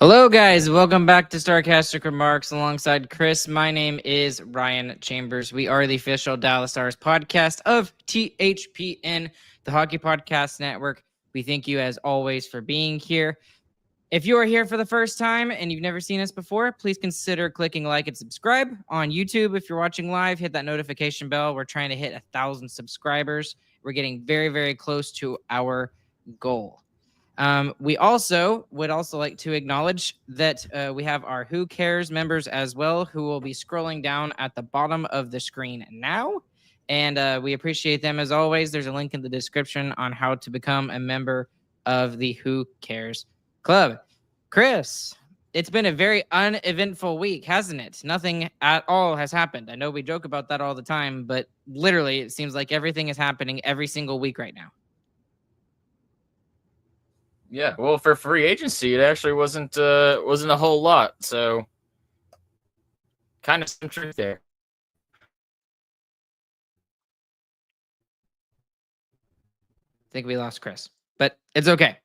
Hello, guys. Welcome back to Starcastic Remarks alongside Chris. My name is Ryan Chambers. We are the official Dallas Stars podcast of THPN, the Hockey Podcast Network. We thank you, as always, for being here. If you are here for the first time and you've never seen us before, please consider clicking like and subscribe on YouTube. If you're watching live, hit that notification bell. We're trying to hit 1,000 subscribers. We're getting very, very close to our goal. We also would like to acknowledge that we have our Who Cares members as well, who will be scrolling down at the bottom of the screen now. And we appreciate them as always. There's a link in the description on how to become a member of the Who Cares Club. Chris, it's been a very uneventful week, hasn't it? Nothing at all has happened. I know we joke about that all the time, but literally it seems like everything is happening every single week right now. Yeah, well, for free agency, it actually wasn't a whole lot. So, kind of some truth there. I think we lost Chris, but it's okay.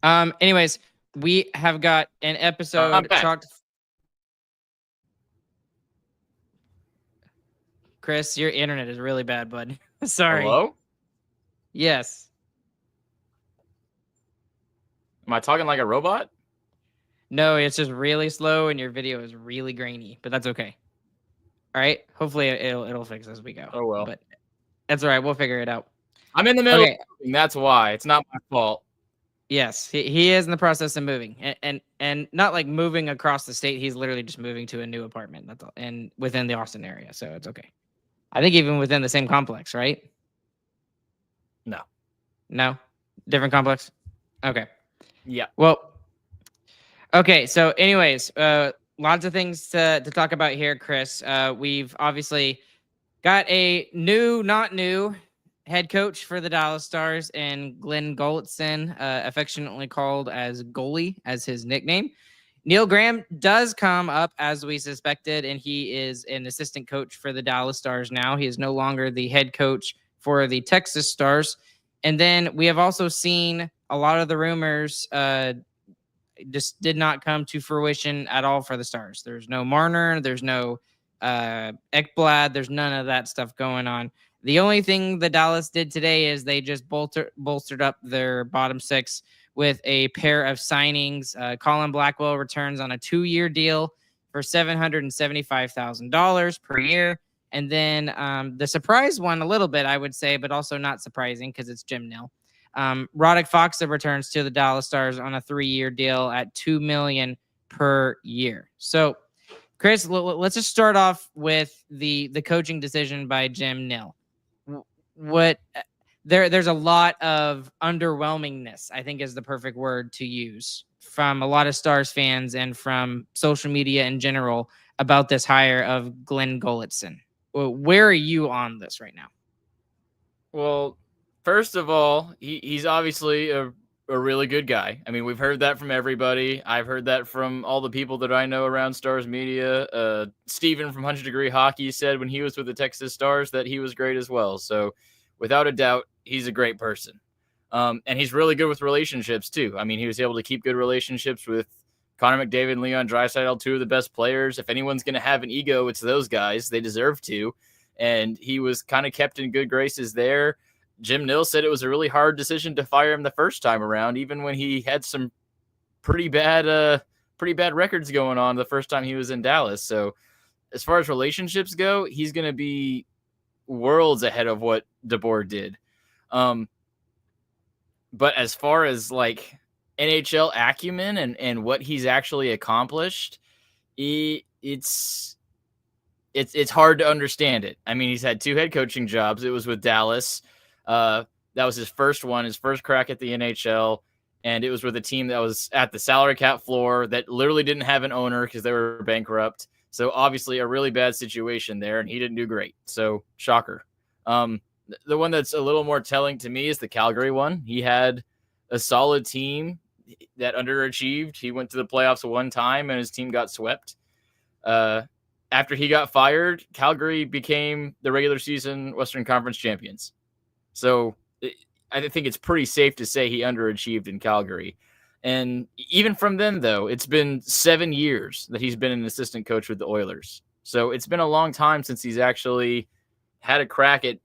Anyways, we have got an episode chocked. Chris, your internet is really bad, bud. Sorry. Hello? Yes. Am I talking like a robot? No, it's just really slow and your video is really grainy, but that's okay. All right. Hopefully it'll fix as we go. Oh, well. But that's all right. We'll figure it out. I'm in the middle of moving, that's why. It's not my fault. Yes, he is in the process of moving. And not like moving across the state. He's literally just moving to a new apartment. That's all. And within the Austin area, so it's okay. I think even within the same complex, right? No? Different complex? Okay. Yeah. Well, okay. So anyways, lots of things to talk about here, Chris. We've obviously got a not new head coach for the Dallas Stars and Glen Gulutzan, affectionately called as Goalie as his nickname. Neil Graham does come up as we suspected, and he is an assistant coach for the Dallas Stars now. He is no longer the head coach for the Texas Stars. And then we have also seen a lot of the rumors just did not come to fruition at all for the Stars. There's no Marner. There's no Ekblad. There's none of that stuff going on. The only thing the Dallas did today is they just bolstered up their bottom six with a pair of signings. Colin Blackwell returns on a 2-year deal for $775,000 per year. And then the surprise one a little bit, I would say, but also not surprising because it's Jim Nill. Radek Faksa returns to the Dallas Stars on a 3-year deal at $2 million per year. So, Chris, let's just start off with the coaching decision by Jim Nill. There's a lot of underwhelmingness, I think is the perfect word to use, from a lot of Stars fans and from social media in general about this hire of Glen Gulutzan. Where are you on this right now? Well, first of all, he's obviously a really good guy. I mean, we've heard that from everybody. I've heard that from all the people that I know around Stars media. Steven from 100 Degree Hockey said when he was with the Texas Stars that he was great as well. So without a doubt, he's a great person. And he's really good with relationships too. I mean, he was able to keep good relationships with Connor McDavid and Leon Draisaitl, two of the best players. If anyone's going to have an ego, it's those guys. They deserve to. And he was kind of kept in good graces there. Jim Nill said it was a really hard decision to fire him the first time around, even when he had some pretty bad records going on the first time he was in Dallas. So as far as relationships go, he's going to be worlds ahead of what DeBoer did. But as far as like NHL acumen and what he's actually accomplished, it's hard to understand it. I mean, he's had 2 head coaching jobs. It was with Dallas. That was his first one, his first crack at the NHL. And it was with a team that was at the salary cap floor that literally didn't have an owner because they were bankrupt. So obviously a really bad situation there, and he didn't do great. So shocker. The one that's a little more telling to me is the Calgary one. He had a solid team that underachieved. He went to the playoffs one time and his team got swept. After he got fired, Calgary became the regular season Western Conference champions. So I think it's pretty safe to say he underachieved in Calgary. And even from then, though, it's been 7 years that he's been an assistant coach with the Oilers. So it's been a long time since he's actually had a crack at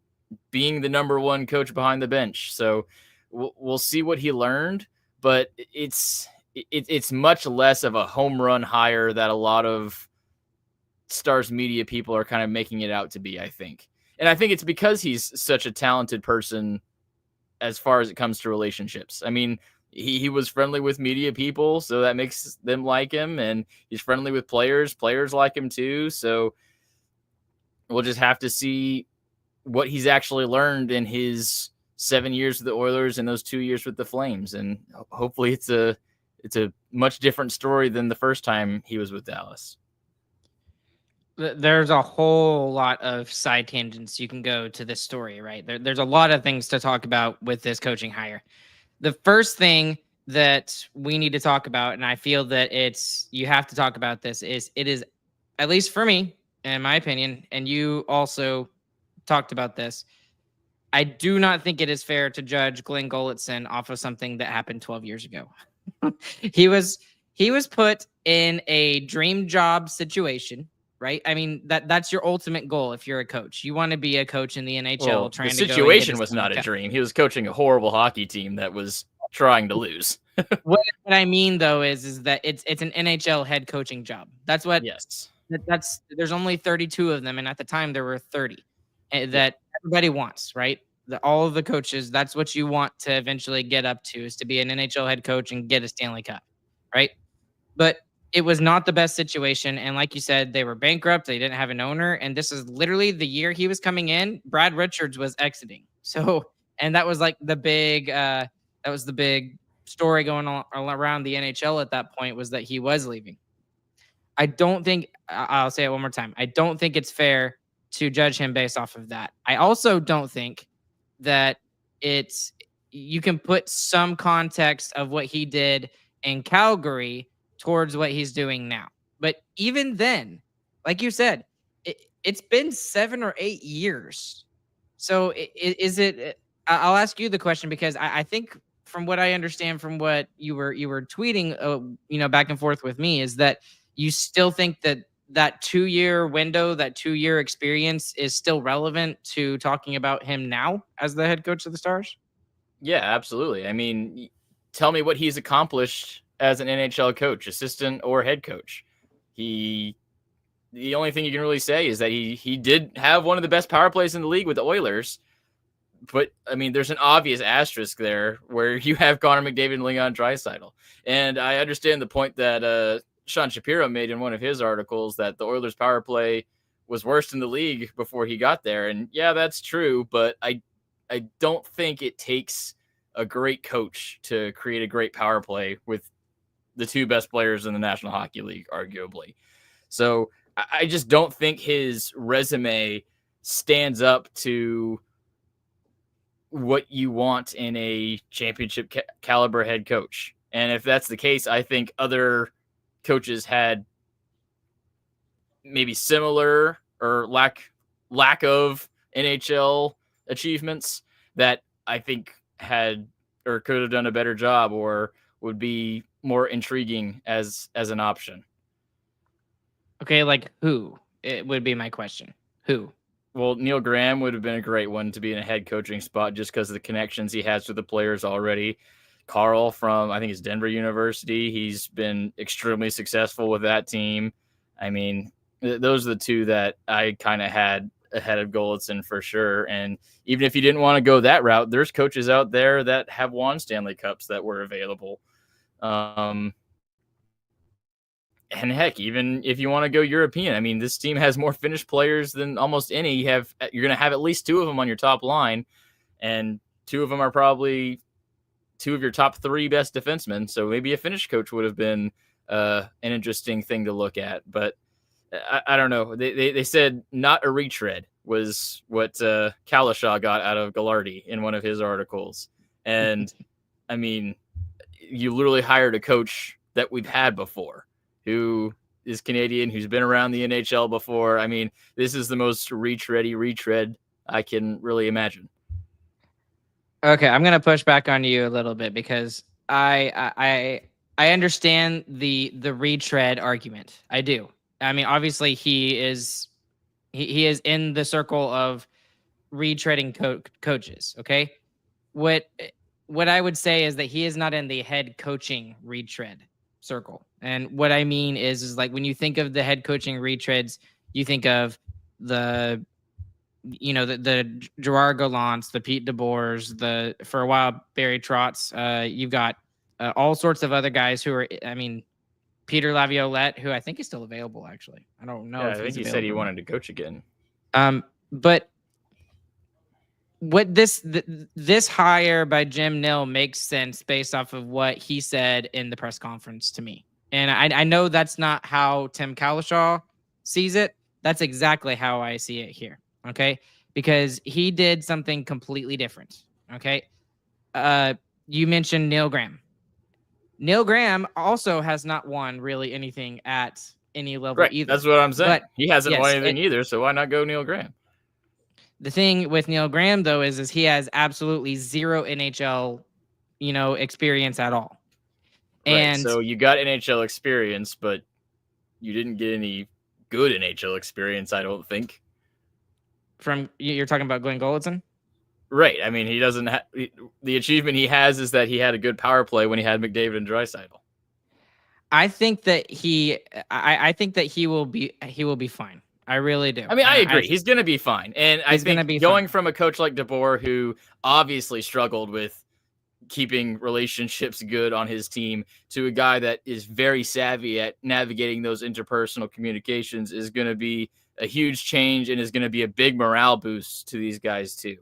being the number one coach behind the bench. So we'll see what he learned, but it's much less of a home run hire that a lot of Stars media people are kind of making it out to be, I think. And I think it's because he's such a talented person as far as it comes to relationships. I mean, he was friendly with media people, so that makes them like him, and he's friendly with players. Players like him too. So we'll just have to see what he's actually learned in his 7 years with the Oilers and those 2 years with the Flames. And hopefully it's a much different story than the first time he was with Dallas. There's a whole lot of side tangents you can go to this story, right? There's a lot of things to talk about with this coaching hire. The first thing that we need to talk about, and I feel that you have to talk about this, is it is, at least for me, in my opinion, and you also talked about this, I do not think it is fair to judge Glen Gulutzan off of something that happened 12 years ago. He was put in a dream job situation, right? I mean, that's your ultimate goal if you're a coach. You want to be a coach in the NHL. Well, trying the to go situation was not a dream. He was coaching a horrible hockey team that was trying to lose. What I mean, though, is that it's an NHL head coaching job. That's what. Yes. There's only 32 of them, and at the time there were 30 that everybody wants, right? All of the coaches, that's what you want to eventually get up to, is to be an NHL head coach and get a Stanley Cup, right? But it was not the best situation, and like you said, they were bankrupt. They didn't have an owner, and this is literally the year he was coming in. Brad Richards was exiting, so and that was like the big story going on around the NHL at that point, was that he was leaving. I don't think, I'll say it one more time, I don't think it's fair to judge him based off of that. I also don't think that you can put some context of what he did in Calgary towards what he's doing now. But even then, like you said, it's been 7 or 8 years. So is it, I'll ask you the question, because I think from what I understand from what you were tweeting, back and forth with me, is that you still think that 2-year window, that 2-year experience is still relevant to talking about him now as the head coach of the Stars? Yeah, absolutely. I mean, tell me what he's accomplished as an NHL coach, assistant or head coach. The only thing you can really say is that he did have one of the best power plays in the league with the Oilers. But, I mean, there's an obvious asterisk there where you have Connor McDavid and Leon Draisaitl. And I understand the point that Sean Shapiro made in one of his articles, that the Oilers' power play was worst in the league before he got there. And, yeah, that's true. But I don't think it takes a great coach to create a great power play with the two best players in the National Hockey League, arguably. So I just don't think his resume stands up to what you want in a championship caliber head coach. And if that's the case, I think other coaches had maybe similar or lack of NHL achievements that I think had or could have done a better job or would be more intriguing as an option. Okay, like who? It would be my question. Who? Well, Neil Graham would have been a great one to be in a head coaching spot just because of the connections he has with the players already. Carl from, I think it's Denver University. He's been extremely successful with that team. I mean, those are the two that I kind of had ahead of Gulutzan for sure. And even if you didn't want to go that route, there's coaches out there that have won Stanley Cups that were available. And heck, even if you want to go European, I mean, this team has more Finnish players than almost any. You're going to have at least 2 of them on your top line, and 2 of them are probably 2 of your top 3 best defensemen. So maybe a Finnish coach would have been an interesting thing to look at. But I don't know. They said not a retread was what Kalashaw got out of Gaglardi in one of his articles. And I mean, you literally hired a coach that we've had before, who is Canadian, who's been around the NHL before. I mean, this is the most retread I can really imagine. Okay, I'm going to push back on you a little bit, because I I understand the retread argument. I do. I mean, obviously he is in the circle of retreading coaches. Okay, what I would say is that he is not in the head coaching retread circle. And what I mean is like when you think of the head coaching retreads, you think of the the Gerard Gallants, the Pete DeBoers, for a while Barry Trotz. You've got all sorts of other guys who are. I mean, Peter Laviolette, who I think is still available. Actually, I don't know Yeah, if I think he's he available. said he wanted to coach again. But what this hire by Jim Nill makes sense based off of what he said in the press conference to me. And I know that's not how Tim Cowlishaw sees it. That's exactly how I see it here. Okay. Because he did something completely different. Okay. You mentioned Neil Graham. Neil Graham also has not won really anything at any level either. That's what I'm saying. But he hasn't yes, won anything either, so why not go Neil Graham? The thing with Neil Graham though is he has absolutely zero NHL, experience at all. And so you got NHL experience, but you didn't get any good NHL experience, I don't think. You're talking about Glen Gulutzan? Right. I mean, he doesn't have the achievement he has is that he had a good power play when he had McDavid and Draisaitl. I think that I think that he will be fine. I really do. I mean, I agree. He's going to be fine. And I think going from a coach like DeBoer, who obviously struggled with keeping relationships good on his team, to a guy that is very savvy at navigating those interpersonal communications is going to be a huge change and is going to be a big morale boost to these guys too.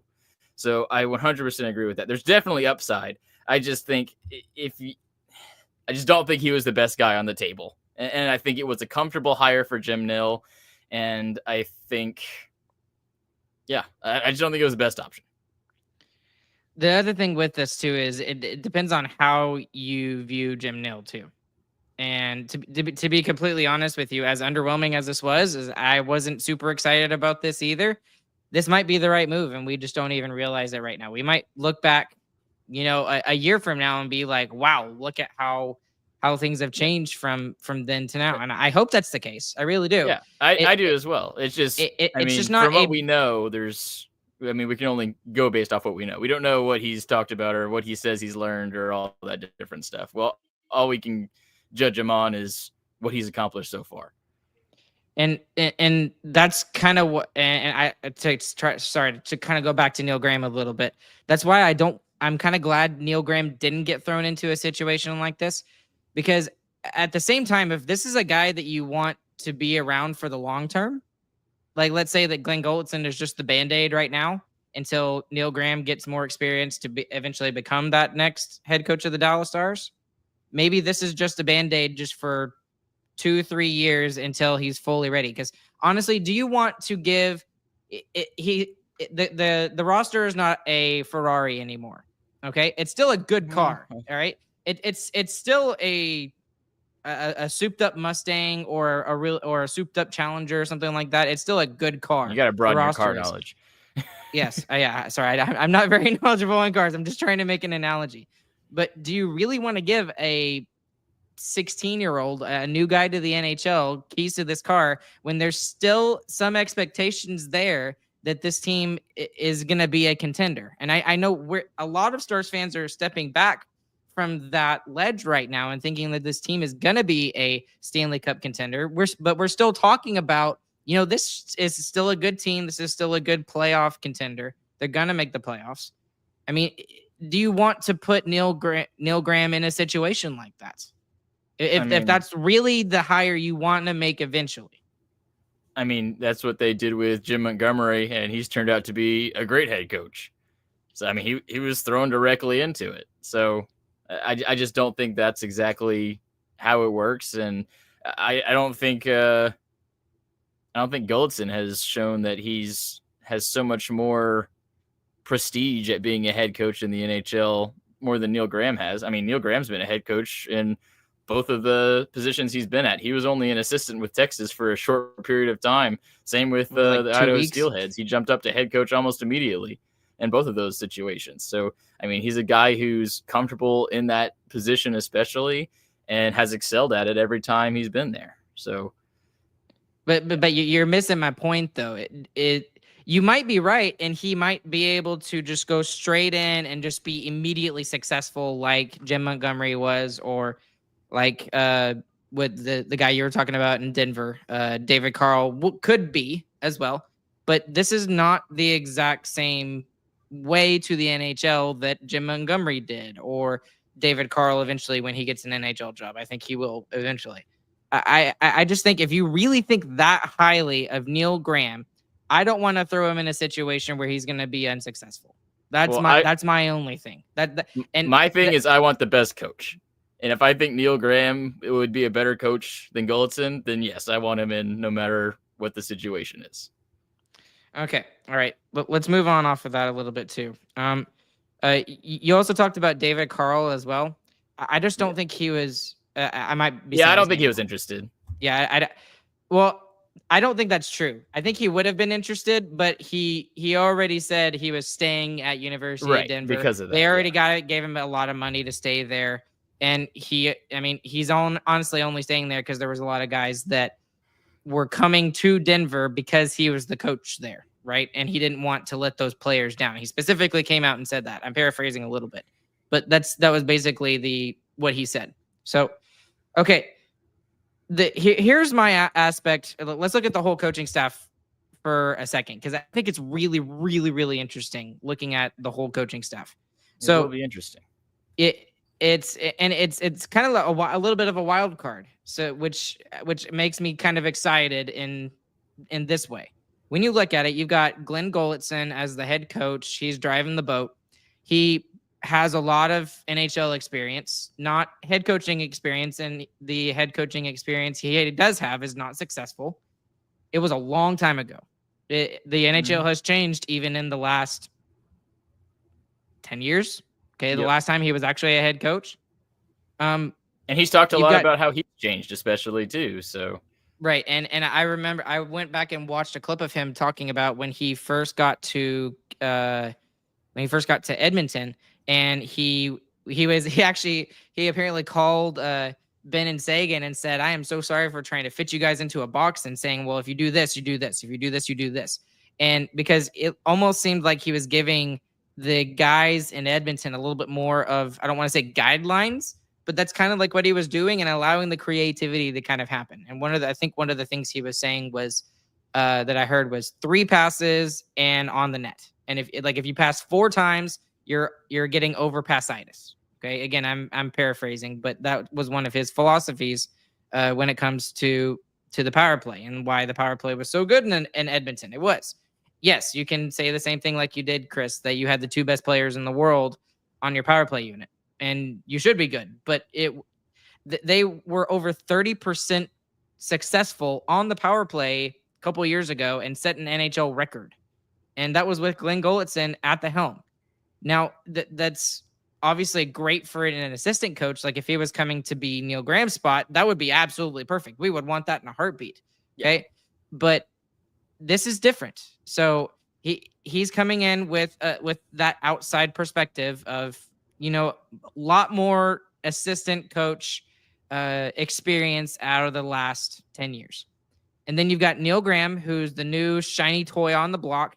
So I 100% agree with that. There's definitely upside. I just think I just don't think he was the best guy on the table. And I think it was a comfortable hire for Jim Nill. And I think, I just don't think it was the best option. The other thing with this too is it depends on how you view Jim Nill too. And to be completely honest with you, as underwhelming as this was, I wasn't super excited about this either. This might be the right move, and we just don't even realize it right now. We might look back, a year from now and be like, "Wow, look at how things have changed from then to now." And I hope that's the case. I really do. Yeah, I do as well. It's just, it's just not from what we know. We can only go based off what we know. We don't know what he's talked about or what he says he's learned or all that different stuff. Well, all we can judge him on is what he's accomplished so far. And that's kind of what, and to kind of go back to Neil Graham a little bit. That's why I'm kind of glad Neil Graham didn't get thrown into a situation like this, because at the same time, if this is a guy that you want to be around for the long term, like let's say that Glen Gulutzan is just the Band-Aid right now until Neil Graham gets more experience to eventually become that next head coach of the Dallas Stars. Maybe this is just a Band-Aid just for 2-3 years until he's fully ready. Because honestly, do you want to give the roster is not a Ferrari anymore? Okay, it's still a good car. All right, it's still a souped up Mustang or a souped up Challenger or something like that. It's still a good car. You got to broaden your car knowledge. Yes, yeah. Sorry, I'm not very knowledgeable on cars. I'm just trying to make an analogy. But do you really want to give a 16-year-old, a new guy to the NHL, keys to this car when there's still some expectations there that this team is going to be a contender? And I know a lot of Stars fans are stepping back from that ledge right now and thinking that this team is going to be a Stanley Cup contender. But we're still talking about, this is still a good team. This is still a good playoff contender. They're going to make the playoffs. I mean, do you want to put Neil Graham in a situation like that? If that's really the hire you want to make eventually. I mean, that's what they did with Jim Montgomery, and he's turned out to be a great head coach. So, I mean, he was thrown directly into it. So I just don't think that's exactly how it works. And I don't think Gulutzan has shown that has so much more prestige at being a head coach in the NHL more than Neil Graham has. I mean, Neil Graham's been a head coach in both of the positions he's been at. He was only an assistant with Texas for a short period of time. Same with the Idaho Steelheads. He jumped up to head coach almost immediately in both of those situations. So, I mean, he's a guy who's comfortable in that position, especially. and has excelled at it every time he's been there. So, but you're missing my point though. You might be right, and he might be able to just go straight in and just be immediately successful, like Jim Montgomery was, or like with the guy you were talking about in Denver, David Carl could be as well. But this is not the exact same way to the NHL that Jim Montgomery did, or David Carl eventually when he gets an NHL job. I think he will eventually. I just think if you really think that highly of Neil Graham, I don't want to throw him in a situation where he's going to be unsuccessful. That's my only thing. My thing is I want the best coach. And if I think Neil Graham would be a better coach than Gulutzan, then yes, I want him in no matter what the situation is. Okay. All right. Let's move on off of that a little bit too. You also talked about David Carl as well. I just don't think he was. I might be. Yeah, I don't think he was interested. Yeah. I don't think that's true. I think he would have been interested, but he already said he was staying at University of Denver because of that. They already gave him a lot of money to stay there, and he's honestly only staying there because there was a lot of guys that were coming to Denver because he was the coach there, right? And he didn't want to let those players down. He specifically came out and said that. I'm paraphrasing a little bit, but that was basically what he said. So, okay. Here's my aspect. Let's look at the whole coaching staff for a second, because I think it's really, really, really interesting looking at the whole coaching staff. So it will be interesting. It's kind of a little bit of a wild card. So which makes me kind of excited in this way. When you look at it, you've got Glen Gulutzan as the head coach. He's driving the boat. He has a lot of NHL experience, not head coaching experience, and the head coaching experience he does have is not successful. It was a long time ago. The NHL has changed even in the last 10 years. Okay, the last time he was actually a head coach. And he's talked a lot about how he's changed, especially too. So right, and I remember I went back and watched a clip of him talking about when he first got to Edmonton. And he apparently called Ben and Sagan and said, "I am so sorry for trying to fit you guys into a box and saying, well, if you do this, you do this. If you do this, you do this." And because it almost seemed like he was giving the guys in Edmonton a little bit more of, I don't want to say guidelines, but that's kind of like what he was doing and allowing the creativity to kind of happen. And I think one of the things he was saying was that I heard was 3 passes and on the net. And if you pass 4 times, you're getting overpassitis. Okay. Again, I'm paraphrasing, but that was one of his philosophies when it comes to the power play and why the power play was so good in Edmonton. It was. Yes, you can say the same thing like you did, Chris, that you had the 2 best players in the world on your power play unit, and you should be good. But they were over 30% successful on the power play a couple of years ago and set an NHL record. And that was with Glen Gulutzan at the helm. Now, that's obviously great for an assistant coach. Like if he was coming to be Neil Graham's spot, that would be absolutely perfect. We would want that in a heartbeat. Okay. Yeah. But this is different. So he's coming in with that outside perspective of, a lot more assistant coach experience out of the last 10 years. And then you've got Neil Graham, who's the new shiny toy on the block.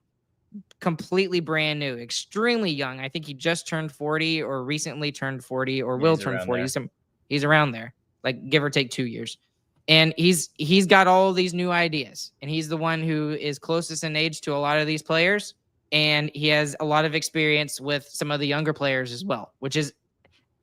Completely brand new, extremely young. I think he just turned 40 or recently turned 40 or will turn 40. He's around there, like give or take 2 years. And he's got all these new ideas, and he's the one who is closest in age to a lot of these players. And he has a lot of experience with some of the younger players as well, which is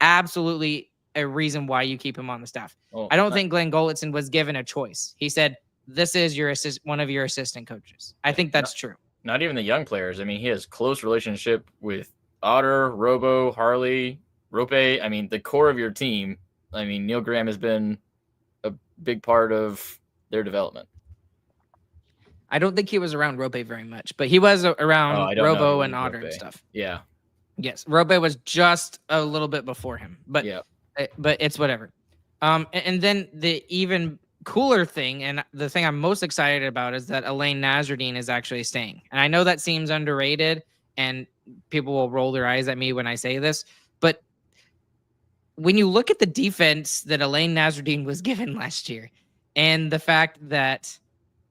absolutely a reason why you keep him on the staff. I don't think Glen Gulutzan was given a choice. He said, this is one of your assistant coaches. I think that's true. Not even the young players. I mean, he has close relationship with Otter, Robo, Harley, Rope. I mean, the core of your team. I mean, Neil Graham has been a big part of their development. I don't think he was around Rope very much, but he was around Robo and Otter and stuff. Yeah. Yes. Rope was just a little bit before him, but it's whatever. And then the even cooler thing, and the thing I'm most excited about, is that Elaine Nasruddin is actually staying. And I know that seems underrated and people will roll their eyes at me when I say this, but when you look at the defense that Alain Nasruddin was given last year, and the fact that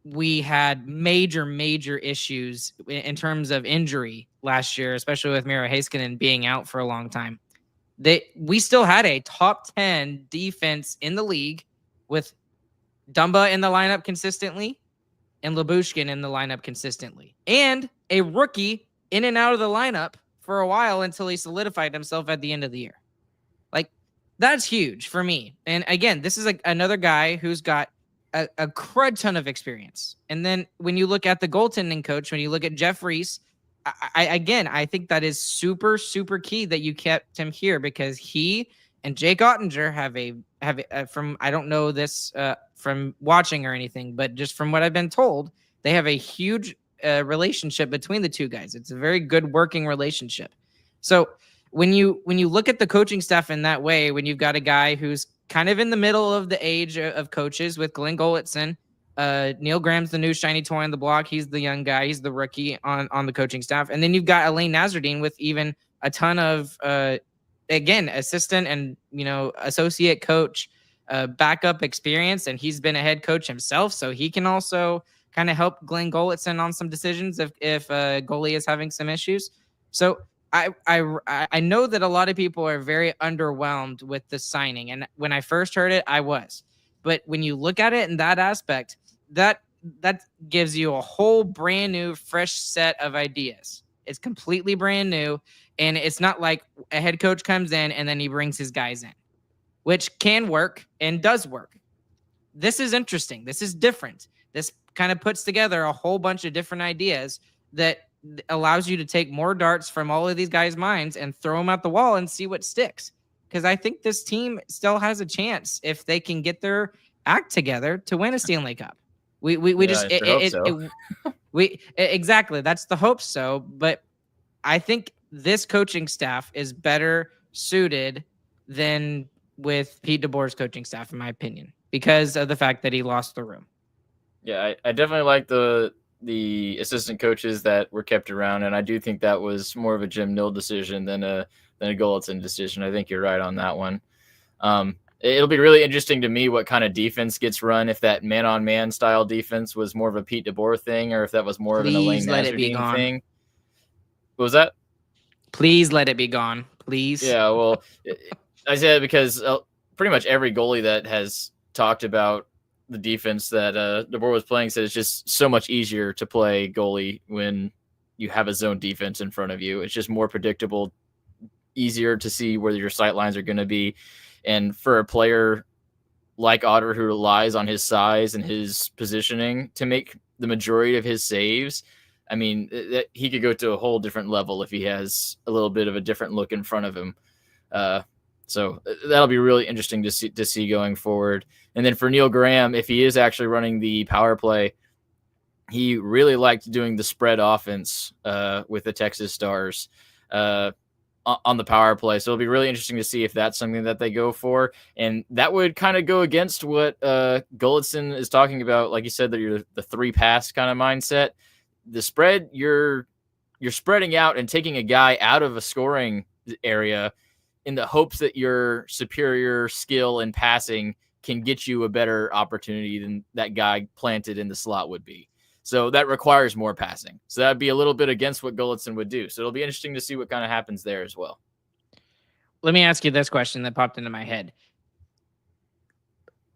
we had major issues in terms of injury last year, especially with Miro Heiskanen being out for a long time, we still had a top 10 defense in the league with Dumba in the lineup consistently and Lyubushkin in the lineup consistently, and a rookie in and out of the lineup for a while until he solidified himself at the end of the year. Like, that's huge for me. And again, this is another guy who's got a crud ton of experience. And then when you look at the goaltending coach, when you look at Jeff Reese, I think that is super key that you kept him here, because he and Jake Ottinger have from, I don't know this from watching or anything, but just from what I've been told, they have a huge relationship between the two guys. It's a very good working relationship. So when you look at the coaching staff in that way, when you've got a guy who's kind of in the middle of the age of coaches with Glen Gulutzan, Neil Graham's the new shiny toy on the block. He's the young guy. He's the rookie on the coaching staff. And then you've got Alain Nasruddin with even a ton of, again, assistant and, associate coach backup experience. And he's been a head coach himself. So he can also kind of help Glen Gulutzan on some decisions if goalie is having some issues. So I know that a lot of people are very underwhelmed with the signing. And when I first heard it, I was. But when you look at it in that aspect, that gives you a whole brand new, fresh set of ideas. It's completely brand new. And it's not like a head coach comes in and then he brings his guys in, which can work and does work. This is interesting. This is different. This kind of puts together a whole bunch of different ideas that allows you to take more darts from all of these guys' minds and throw them at the wall and see what sticks. Because I think this team still has a chance, if they can get their act together, to win a Stanley Cup. Exactly. That's the hope. So, but I think this coaching staff is better suited than with Pete DeBoer's coaching staff, in my opinion, because of the fact that he lost the room. Yeah, I definitely like the assistant coaches that were kept around, and I do think that was more of a Jim Nill decision than a Gulutzan decision. I think you're right on that one. It'll be really interesting to me what kind of defense gets run, if that man-on-man style defense was more of a Pete DeBoer thing, or if that was more of an Alain Nasruddin thing. What was that? Please let it be gone. Please. Yeah, well, I said because pretty much every goalie that has talked about the defense that DeBoer was playing said it's just so much easier to play goalie when you have a zone defense in front of you. It's just more predictable, easier to see where your sight lines are going to be. And for a player like Otter, who relies on his size and his positioning to make the majority of his saves, I mean, he could go to a whole different level if he has a little bit of a different look in front of him. So that'll be really interesting to see going forward. And then for Neil Graham, if he is actually running the power play, he really liked doing the spread offense with the Texas Stars on the power play. So it'll be really interesting to see if that's something that they go for. And that would kind of go against what Gulutzan is talking about. Like you said, that you're the 3-pass kind of mindset. The spread, you're spreading out and taking a guy out of a scoring area in the hopes that your superior skill in passing can get you a better opportunity than that guy planted in the slot would be. So that requires more passing. So that'd be a little bit against what Gulutzan would do. So it'll be interesting to see what kind of happens there as well. Let me ask you this question that popped into my head.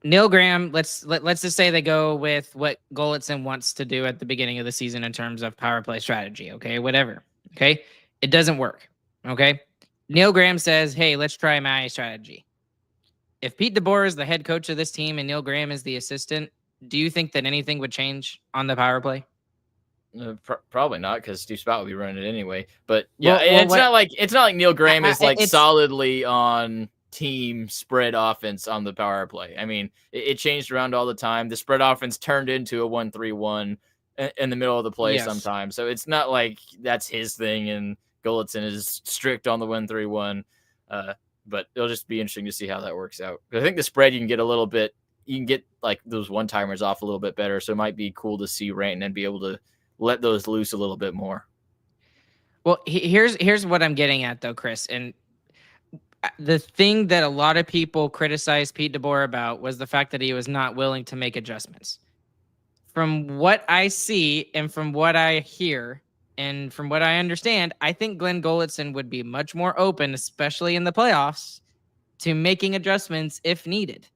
Neil Graham, let's just say they go with what Gulutzan wants to do at the beginning of the season in terms of power play strategy. Okay, whatever. Okay, it doesn't work. Okay, Neil Graham says, "Hey, let's try my strategy." If Pete DeBoer is the head coach of this team and Neil Graham is the assistant, do you think that anything would change on the power play? Probably not, because Steve Spott would be running it anyway. But yeah, it's not like Neil Graham is solidly on team spread offense on the power play. I mean, it changed around all the time. The spread offense turned into a 1-3-1 in the middle of the play sometimes. So it's not like that's his thing and Gulutzan is strict on the 1-3-1. But it'll just be interesting to see how that works out. I think the spread, you can get like those one-timers off a little bit better. So it might be cool to see Rantanen and be able to let those loose a little bit more. Well, here's what I'm getting at though, Chris. And the thing that a lot of people criticized Pete DeBoer about was the fact that he was not willing to make adjustments. From what I see and from what I hear and from what I understand, I think Glen Gulutzan would be much more open, especially in the playoffs, to making adjustments if needed.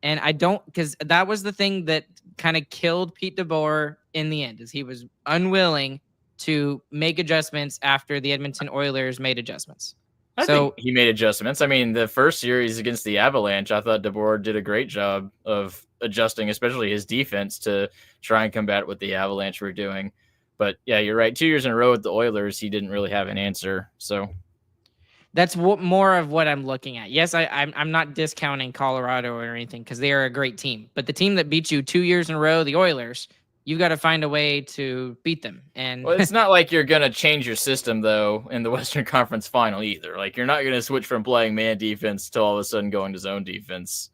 And I don't, because that was the thing that kind of killed Pete DeBoer in the end, is he was unwilling to make adjustments after the Edmonton Oilers made adjustments. I think he made adjustments. I mean, the first series against the Avalanche, I thought DeBoer did a great job of adjusting, especially his defense, to try and combat what the Avalanche were doing. But yeah, you're right. 2 years in a row with the Oilers, he didn't really have an answer. So that's more of what I'm looking at. Yes, I'm not discounting Colorado or anything, because they are a great team. But the team that beat you 2 years in a row, the Oilers, you've got to find a way to beat them. And well, it's not like you're going to change your system, though, in the Western Conference Final either. Like, you're not going to switch from playing man defense to all of a sudden going to zone defense.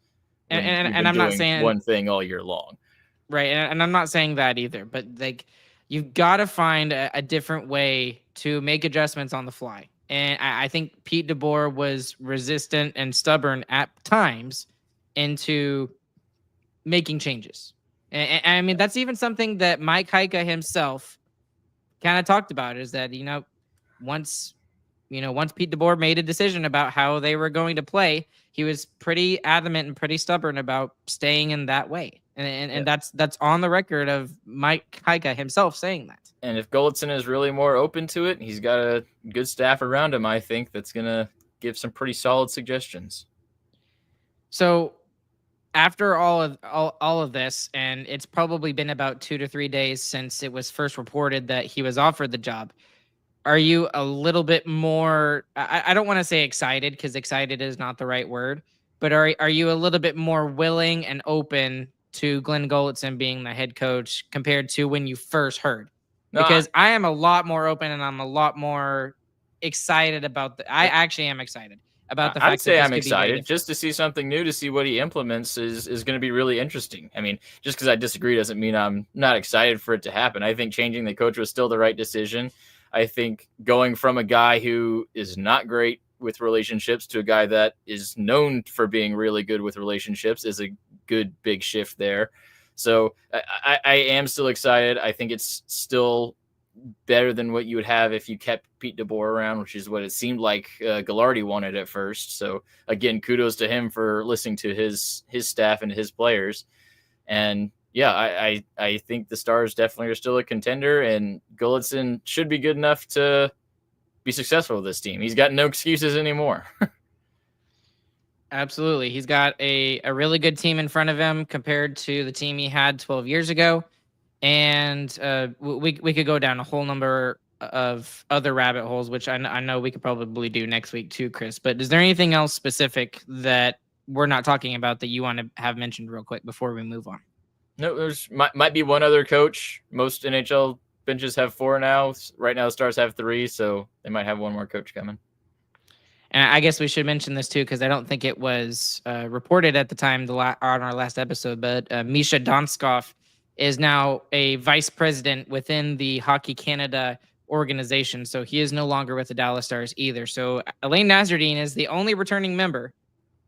And I'm not saying one thing all year long. Right. And I'm not saying that either. But like, you've got to find a different way to make adjustments on the fly. And I think Pete DeBoer was resistant and stubborn at times into making changes. And I mean, that's even something that Mike Heika himself kind of talked about, is that, once Pete DeBoer made a decision about how they were going to play, he was pretty adamant and pretty stubborn about staying in that way. And that's on the record of Mike Heika himself saying that. And if Gulutzan is really more open to it, he's got a good staff around him, I think, that's going to give some pretty solid suggestions. So after all of this, and it's probably been about 2 to 3 days since it was first reported that he was offered the job, are you a little bit more, I don't want to say excited, because excited is not the right word, but are you a little bit more willing and open to Glen Gulutzan being the head coach compared to when you first heard? No, because I am a lot more open, and I'm a lot more excited about I actually am excited about the fact I'd say that I'm excited just to see something new, to see what he implements is going to be really interesting. I mean, just because I disagree doesn't mean I'm not excited for it to happen. I think changing the coach was still the right decision. I think going from a guy who is not great with relationships to a guy that is known for being really good with relationships is a good big shift there. So I am still excited. I think it's still better than what you would have if you kept Pete DeBoer around, which is what it seemed like Gullardi wanted at first. So again, kudos to him for listening to his staff and his players. And yeah, I think the Stars definitely are still a contender, and Gulutzan should be good enough to be successful with this team. He's got no excuses anymore. Absolutely. He's got a really good team in front of him compared to the team he had 12 years ago. And we could go down a whole number of other rabbit holes, which I know we could probably do next week too, Chris. But is there anything else specific that we're not talking about that you want to have mentioned real quick before we move on? No, there's might be one other coach. Most NHL benches have 4 now. Right now, the Stars have 3, so they might have one more coach coming. And I guess we should mention this too, because I don't think it was reported at the time on our last episode, but Misha Donskov is now a vice president within the Hockey Canada organization. So he is no longer with the Dallas Stars either. So Alain Nasreddine is the only returning member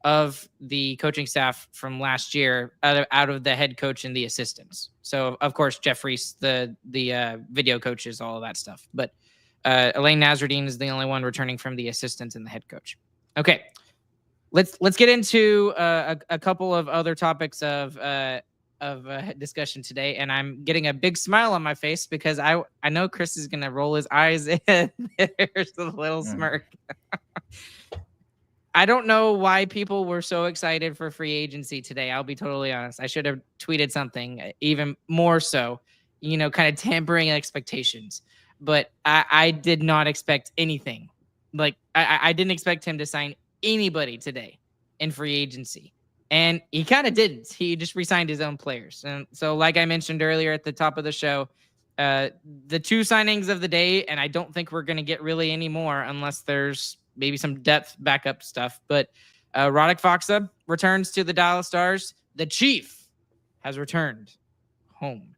of the coaching staff from last year out of the head coach and the assistants. So, of course, Jeff Reese, the video coaches, all of that stuff. But Alain Nasreddine is the only one returning from the assistant and the head coach. Okay, let's get into a couple of other topics of discussion today, and I'm getting a big smile on my face because I know Chris is gonna roll his eyes in. There's a little smirk. I don't know why people were so excited for free agency today. I'll be totally honest. I should have tweeted something even more so, kind of tampering expectations. But I did not expect anything. Like, I didn't expect him to sign anybody today in free agency. And he kind of didn't. He just re-signed his own players. And so, like I mentioned earlier at the top of the show, the 2 signings of the day, and I don't think we're going to get really any more unless there's maybe some depth backup stuff. But Radek Faksa returns to the Dallas Stars. The Chief has returned home.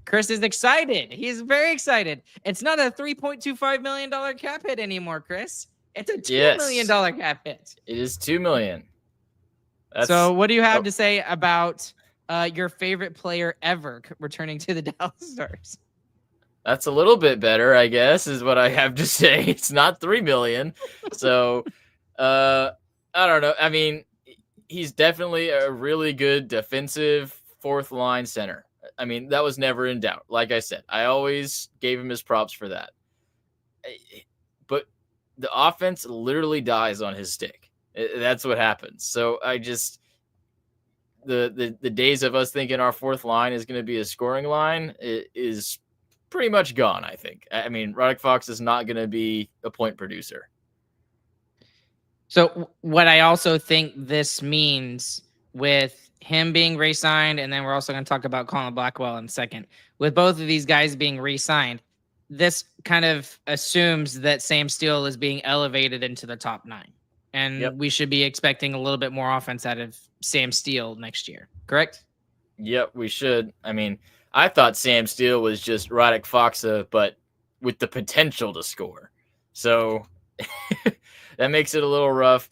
Chris is excited. He's very excited. It's not a $3.25 million cap hit anymore, Chris. It's a $2 million cap hit. It is $2 million. So what do you have to say about your favorite player ever returning to the Dallas Stars? That's a little bit better, I guess, is what I have to say. It's not $3 million. So I don't know. I mean, he's definitely a really good defensive fourth line center. I mean, that was never in doubt. Like I said, I always gave him his props for that. But the offense literally dies on his stick. That's what happens. So I just the days of us thinking our fourth line is going to be a scoring line is pretty much gone, I think. I mean, Radek Faksa is not going to be a point producer. So what I also think this means with him being re-signed, and then we're also going to talk about Colin Blackwell in a second. With both of these guys being re-signed, this kind of assumes that Sam Steele is being elevated into the top 9. And we should be expecting a little bit more offense out of Sam Steele next year, correct? Yep, we should. I mean, I thought Sam Steele was just Radek Faksa, but with the potential to score. So that makes it a little rough.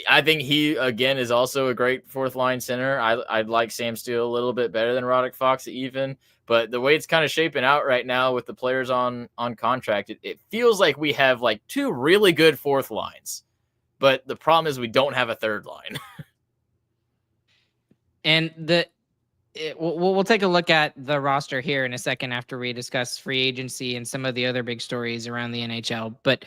I think he, again, is also a great fourth line center. I'd like Sam Steele a little bit better than Radek Faksa even. But the way it's kind of shaping out right now with the players on contract, it feels like we have like 2 really good fourth lines. But the problem is we don't have a third line. And we'll take a look at the roster here in a second after we discuss free agency and some of the other big stories around the NHL. But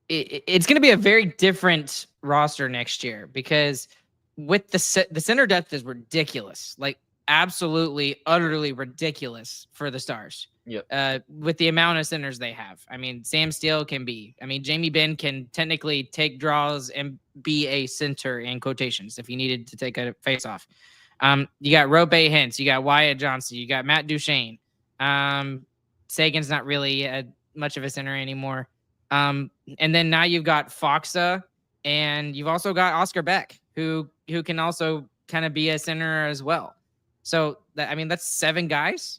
it's going to be a very different roster next year because with the center depth is ridiculous, like absolutely, utterly ridiculous for the Stars. Yep. With the amount of centers they have. I mean, Sam Steele can be. I mean, Jamie Benn can technically take draws and be a center in quotations if he needed to take a face-off. You got Rope Hintz. You got Wyatt Johnston. You got Matt Duchene. Sagan's not really much of a center anymore. And then now you've got Faksa, and you've also got Oscar Beck, who can also kind of be a center as well. So, that's 7 guys.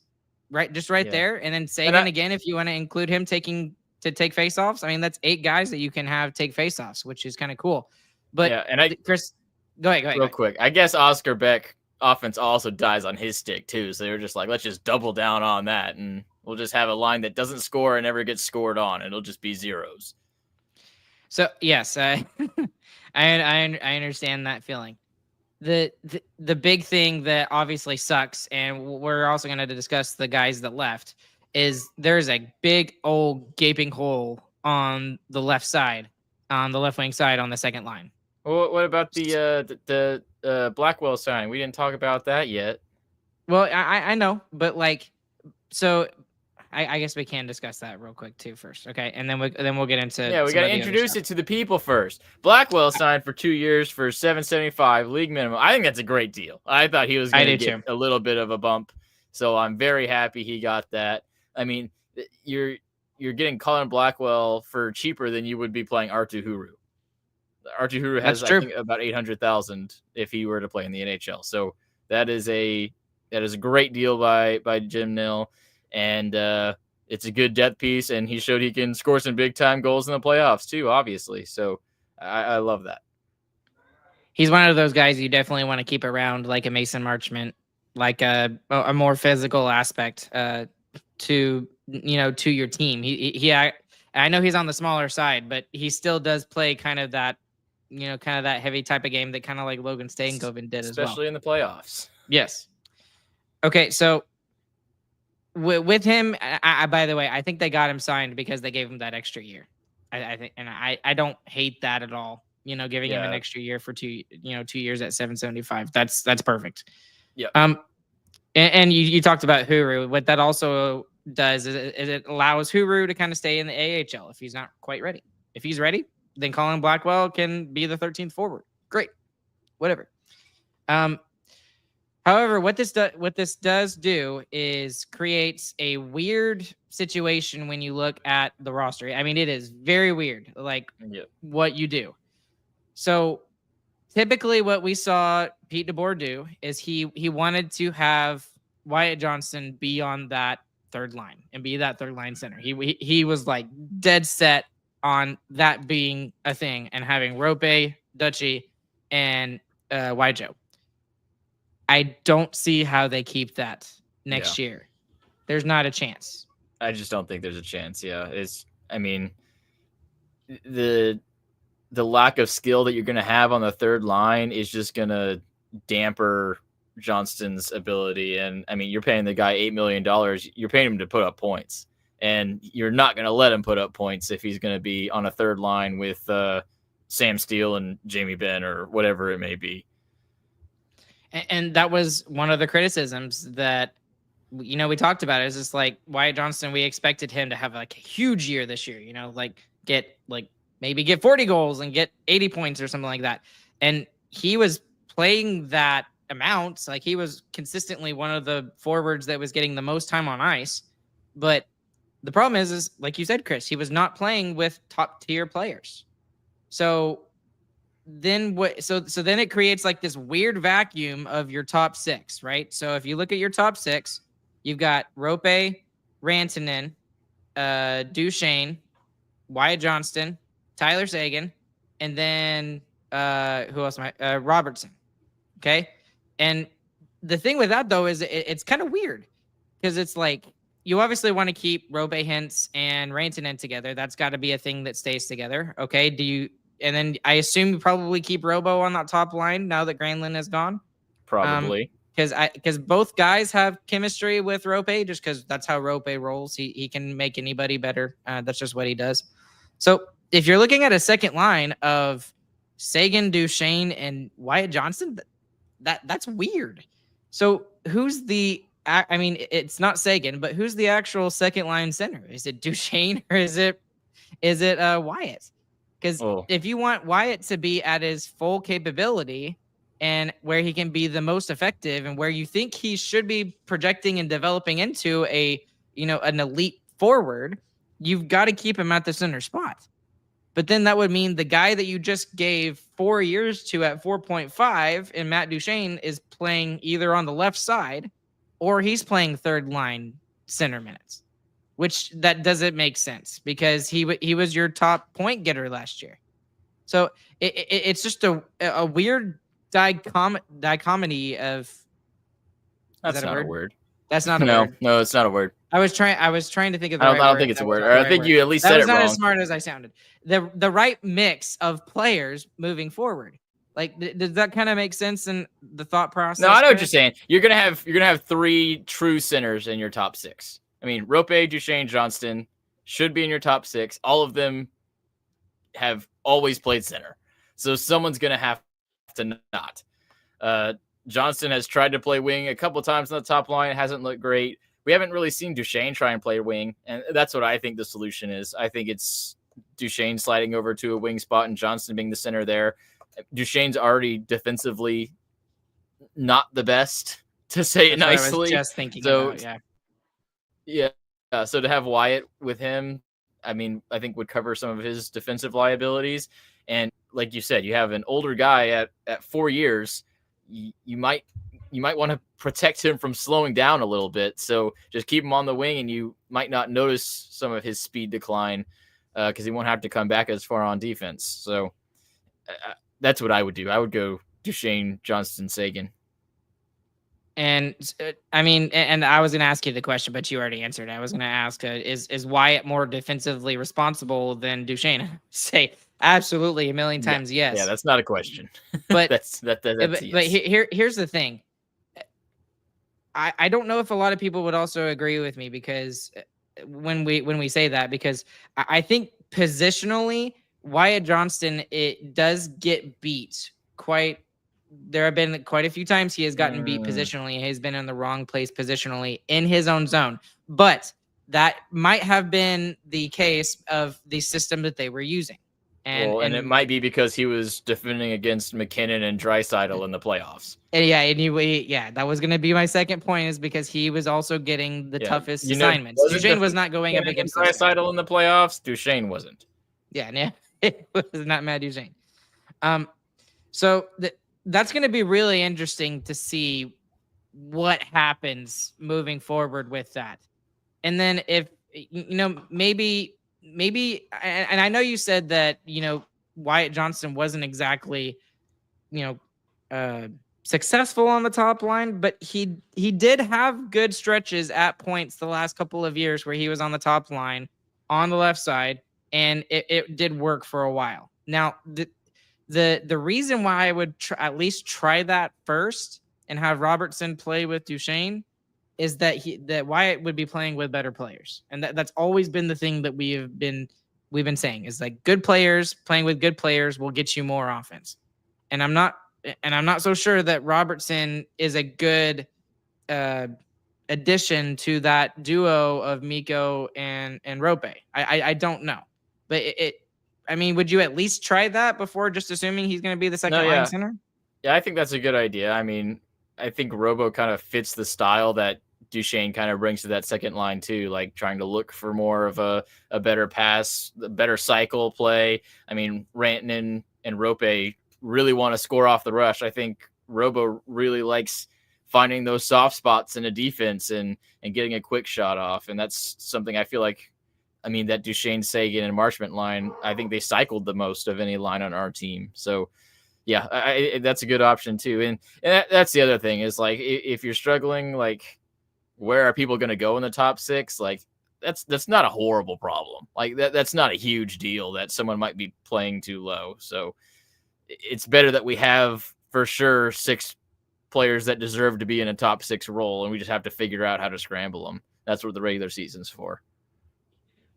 Right, just right there. And then Sagan again, if you want to include him take faceoffs. I mean, that's 8 guys that you can have take faceoffs, which is kind of cool. But Chris, go ahead. Real quick. I guess Oscar Beck offense also dies on his stick too. So they were just like, let's just double down on that, and we'll just have a line that doesn't score and never gets scored on. It'll just be zeros. So yes, I understand that feeling. The big thing that obviously sucks, and we're also going to discuss the guys that left, is there's a big old gaping hole on the left side, on the left wing side on the second line. Well, what about the Blackwell signing? We didn't talk about that yet. Well, I know, but so I guess we can discuss that real quick too first, okay? And then we'll get into we got to introduce it to the people first. Blackwell signed for 2 years for $775 league minimum. I think that's a great deal. I thought he was going to get a little bit of a bump, so I'm very happy he got that. I mean, you're getting Colin Blackwell for cheaper than you would be playing Arttu Huru. Arttu Huru has, I think, about $800,000 if he were to play in the NHL. So that is a great deal by Jim Nill. And it's a good depth piece, and he showed he can score some big-time goals in the playoffs too, obviously. So I love that. He's one of those guys you definitely want to keep around, like a Mason Marchment, like a more physical aspect to your team. I know he's on the smaller side, but he still does play kind of that heavy type of game that kind of like Logan Stankoven did as well. Especially in the playoffs. Yes. Okay, so with him, by the way, I think they got him signed because they gave him that extra year. I think, and I don't hate that at all. Giving him an extra year for 2 years at 775. That's perfect. Yeah. And you talked about Huru. What that also does is it allows Huru to kind of stay in the AHL if he's not quite ready. If he's ready, then Colin Blackwell can be the 13th forward. Great, whatever. However, what this does do is creates a weird situation when you look at the roster. I mean, it is very weird, what you do. So typically what we saw Pete DeBoer do is he wanted to have Wyatt Johnston be on that third line and be that third line center. He was like dead set on that being a thing and having Rope, Duchene, and Wyatt Joe. I don't see how they keep that next year. There's not a chance. I just don't think there's a chance. Yeah, the lack of skill that you're going to have on the third line is just going to damper Johnston's ability. And I mean, you're paying the guy $8 million. You're paying him to put up points, and you're not going to let him put up points if he's going to be on a third line with Sam Steele and Jamie Benn or whatever it may be. And that was one of the criticisms that, we talked about. It's just like Wyatt Johnston, we expected him to have like a huge year this year, maybe get 40 goals and get 80 points or something like that. And he was playing that amount. Like, he was consistently one of the forwards that was getting the most time on ice. But the problem is like you said, Chris, he was not playing with top tier players. So then then it creates like this weird vacuum of your top six, right? So if you look at your top six, you've got Rope, Rantanen, Duchene, Wyatt Johnston, Tyler Seguin, and then who else am I? Robertson. Okay. And the thing with that, though, is it's kind of weird because it's like you obviously want to keep Rope, Hintz, and Rantanen together. That's got to be a thing that stays together. Okay. And then I assume you probably keep Robo on that top line now that Granlund is gone. Probably. Because both guys have chemistry with Rope, just because that's how Rope rolls. He can make anybody better. That's just what he does. So if you're looking at a second line of Seguin, Duchene, and Wyatt Johnston, that's weird. So who's the? I mean, it's not Seguin, but who's the actual second line center? Is it Duchene or is it Wyatt? Because if you want Wyatt to be at his full capability and where he can be the most effective and where you think he should be projecting and developing into an elite forward, you've got to keep him at the center spot. But then that would mean the guy that you just gave 4 years to at 4.5 and Matt Duchene is playing either on the left side or he's playing third line center minutes, which that doesn't make sense because he was your top point getter last year. So it's just a weird dichotomy of. That's not a word. That's not a word. No, it's not a word. I was trying to think of the I right word. don't think it's a word. Or I think you at least said it wrong. That was not as smart as I sounded. The right mix of players moving forward. Like, does that kind of make sense in the thought process? No, I know what you're saying. You're gonna have three true centers in your top six. I mean, Rope, Duchene, Johnston should be in your top six. All of them have always played center, so someone's gonna have to not. Johnston has tried to play wing a couple of times on the top line. It hasn't looked great. We haven't really seen Duchene try and play wing, and that's what I think the solution is. I think it's Duchene sliding over to a wing spot and Johnston being the center there. Duchene's already defensively not the best, to say it nicely. I was just thinking about, yeah. So to have Wyatt with him, I mean, I think would cover some of his defensive liabilities. And like you said, you have an older guy at 4 years. You might want to protect him from slowing down a little bit. So just keep him on the wing, and you might not notice some of his speed decline because he won't have to come back as far on defense. So that's what I would do. I would go Duchene, Johnston, Seguin. And I mean, and I was going to ask you the question, but you already answered. I was going to ask, is Wyatt more defensively responsible than Duchene? Say absolutely a million times yes. Yeah, that's not a question. But that's yes. But here's the thing. I don't know if a lot of people would also agree with me because when we say that, because I think positionally Wyatt Johnston, it does get beat quite. There have been quite a few times he has gotten beat positionally. He has been in the wrong place positionally in his own zone. But that might have been the case of the system that they were using. And it might be because he was defending against McKinnon and Draisaitl in the playoffs. And that was going to be my second point, is because he was also getting the toughest assignments. Duchene was not going up against Draisaitl in the playoffs. Duchene wasn't. Yeah, it was not Matt Duchene. So that's going to be really interesting to see what happens moving forward with that. And then if maybe, and I know you said that Wyatt Johnston wasn't exactly successful on the top line, but he did have good stretches at points the last couple of years where he was on the top line on the left side, and it did work for a while. Now the reason why I would at least try that first and have Robertson play with Duchene is that Wyatt would be playing with better players, and that's always been the thing that we've been saying is like good players playing with good players will get you more offense. And I'm not so sure that Robertson is a good addition to that duo of Mikko and Rope. I don't know, but I mean, would you at least try that before just assuming he's going to be the second line center? Yeah, I think that's a good idea. I mean, I think Robo kind of fits the style that Duchene kind of brings to that second line too, like trying to look for more of a better pass, a better cycle play. I mean, Rantanen and Rope really want to score off the rush. I think Robo really likes finding those soft spots in a defense and getting a quick shot off. And that's something I feel like, I mean, that Duchene, Sagan, and Marchment line, I think they cycled the most of any line on our team. So, yeah, that's a good option too. And that's the other thing is, like, if you're struggling, like, where are people going to go in the top six? Like, that's not a horrible problem. Like, that's not a huge deal that someone might be playing too low. So it's better that we have, for sure, 6 players that deserve to be in a top 6 role, and we just have to figure out how to scramble them. That's what the regular season's for.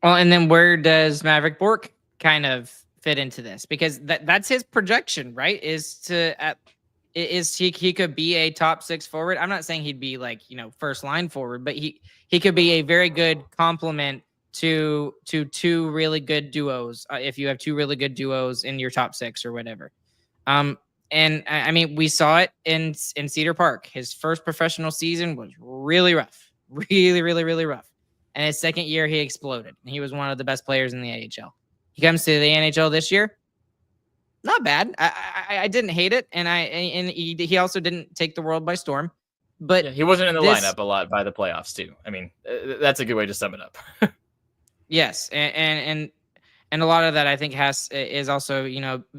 Well, and then where does Maverick Bourque kind of fit into this? Because that's his projection, right? He could be a top 6 forward. I'm not saying he'd be like, first line forward, but he could be a very good complement to 2 really good duos. If you have 2 really good duos in your top 6 or whatever. And I mean, we saw it in Cedar Park. His first professional season was really rough, really, really, really rough. And his second year, he exploded. And he was one of the best players in the AHL. He comes to the NHL this year. Not bad. I didn't hate it, and he also didn't take the world by storm. But he wasn't in the lineup a lot by the playoffs too. I mean, that's a good way to sum it up. Yes, and a lot of that I think is also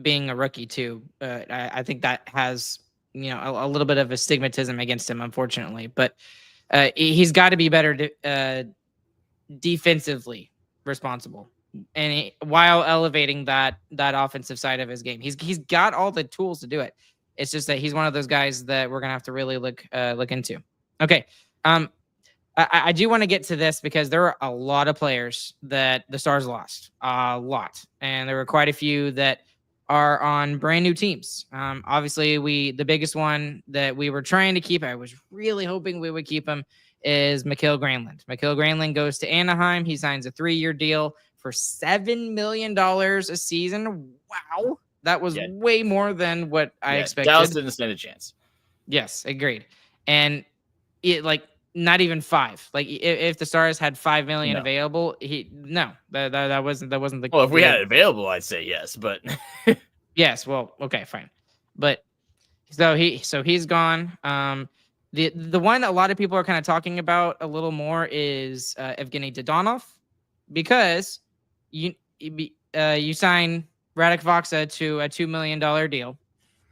being a rookie too. I think that has a little bit of a stigmatism against him, unfortunately. But he's got to be better defensively responsible, and while elevating that offensive side of his game. He's got all the tools to do it. It's just that he's one of those guys that we're gonna have to really look into. Okay. I do want to get to this because there are a lot of players that the Stars lost, a lot, and there were quite a few that are on brand new teams. Obviously, the biggest one that we were trying to keep, I was really hoping we would keep him, is Mikael Granlund. Mikael Granlund goes to Anaheim. He signs a 3-year deal for $7 million a season. Wow, that was way more than what I expected. Dallas didn't stand a chance. Yes, agreed. And not even 5. Like, if the Stars had $5 million available, that wasn't the. Well, if we had it available, I'd say yes, but yes. Well, okay, fine. But so he's gone. The one a lot of people are kind of talking about a little more is Evgeny Dadonov, because you sign Radek Faksa to a $2 million deal.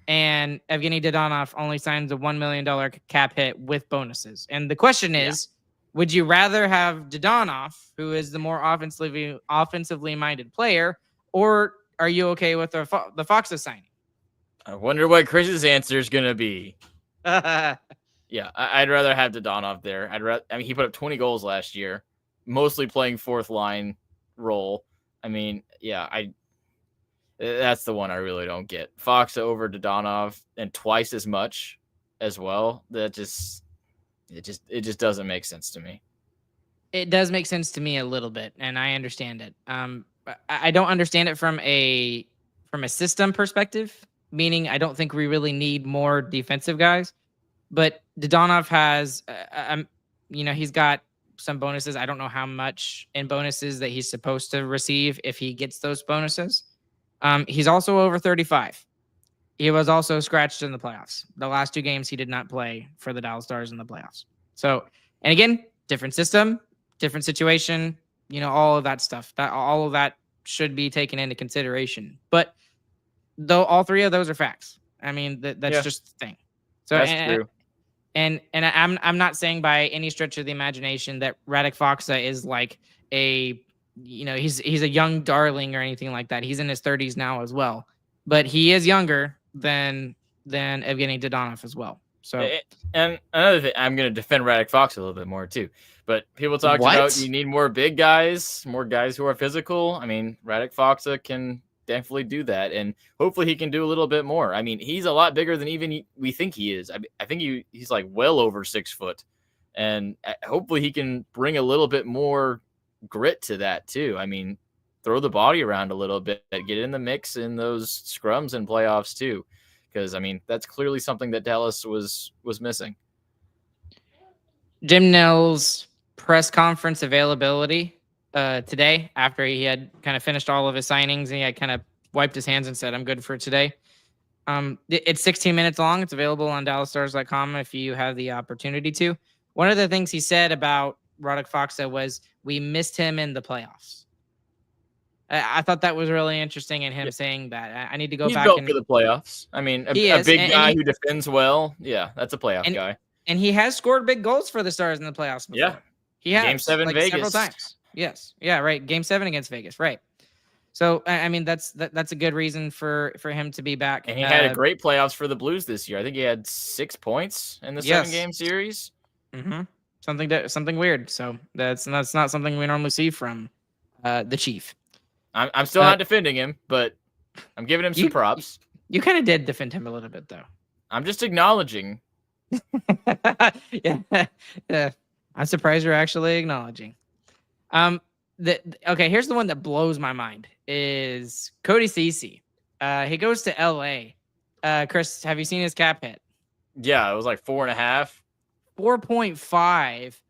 And Evgeny Dadonov only signs a $1 million cap hit with bonuses. And the question is, would you rather have Dadonov, who is the more offensively minded player, or are you okay with the Faksa signing? I wonder what Chris's answer is going to be. Yeah, I'd rather have Dadonov there. I mean, he put up 20 goals last year, mostly playing 4th line role. I mean, that's the one I really don't get. Faksa over Dadonov and twice as much as well. It just doesn't make sense to me. It does make sense to me a little bit, and I understand it. I don't understand it from a system perspective, meaning I don't think we really need more defensive guys. But Dadonov has, he's got some bonuses. I don't know how much in bonuses that he's supposed to receive if he gets those bonuses. He's also over 35. He was also scratched in the playoffs. The last 2 games he did not play for the Dallas Stars in the playoffs. So, and again, different system, different situation, all of that stuff. All of that should be taken into consideration. But though all three of those are facts. I mean, that's just the thing. So that's true. And I'm not saying by any stretch of the imagination that Radek Faksa is like he's a young darling or anything like that. He's in his 30s now as well, but he is younger than Evgeny Dadonov as well. So, and another thing, I'm going to defend Radek Faksa a little bit more too. But people talked about you need more big guys, more guys who are physical. I mean, Radek Faksa can definitely do that, and hopefully he can do a little bit more. I mean, he's a lot bigger than even we think he is. I think he's like well over 6 foot, and hopefully he can bring a little bit more grit to that too. I mean, throw the body around a little bit, get in the mix in those scrums and playoffs too, because I mean that's clearly something that Dallas was missing. Jim Nill's press conference availability today, after he had kind of finished all of his signings and he had kind of wiped his hands and said, "I'm good for today." It's 16 minutes long. It's available on DallasStars.com if you have the opportunity to. One of the things he said about Radek Faksa was, "We missed him in the playoffs." I thought that was really interesting in him saying that. I need to go back. He's built for the playoffs. I mean, a big guy who defends well. Yeah, that's a playoff guy. And he has scored big goals for the Stars in the playoffs before. Yeah. He has. Game 7 Vegas. Several times. Yes. Yeah, right. Game 7 against Vegas. Right. So, I mean, that's a good reason for him to be back. And he had a great playoffs for the Blues this year. I think he had 6 points in the 7-game series. Mm-hmm. Something weird. So that's not something we normally see from the Chief. I'm still not defending him, but I'm giving him some props. You kind of did defend him a little bit, though. I'm just acknowledging. Yeah. I'm surprised you're actually acknowledging. Okay, here's the one that blows my mind is Cody Ceci. He goes to LA. Chris, have you seen his cap hit? Yeah, it was like 4.5. 4.5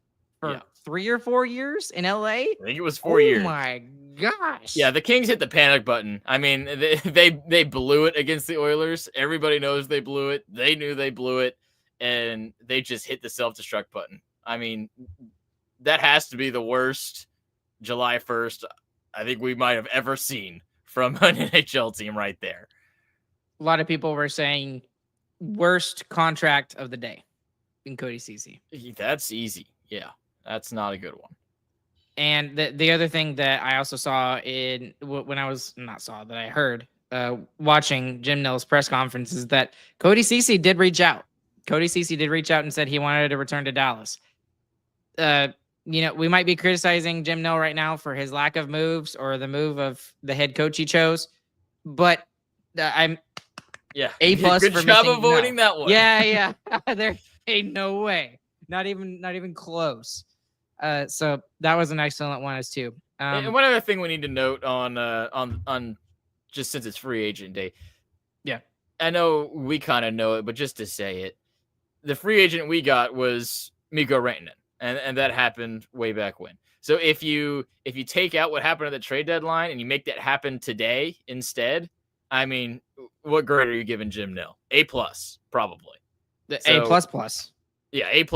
for 3 or 4 years in LA? I think it was 4 years. Oh my gosh. Yeah, the Kings hit the panic button. I mean, they blew it against the Oilers. Everybody knows they blew it. They knew they blew it, and they just hit the self-destruct button. I mean, that has to be the worst July 1st I think we might have ever seen from an NHL team right there. A lot of people were saying worst contract of the day in Cody Ceci. That's easy. Yeah, that's not a good one. And the other thing that I also saw that I heard watching Jim Nill's press conference is that Cody Ceci did reach out. Cody Ceci did reach out and said he wanted to return to Dallas. We might be criticizing Jim Nill right now for his lack of moves or the move of the head coach he chose, but I'm A+ good for job avoiding that one. Yeah. There ain't no way, not even close. So that was an excellent one as too. And one other thing we need to note on just since it's free agent day. Yeah, I know we kind of know it, but just to say it, the free agent we got was Mikko Rantanen. And that happened way back when. So if you take out what happened at the trade deadline and you make that happen today instead, I mean, what grade are you giving Jim Nill? A+, probably. A++. Yeah, A++.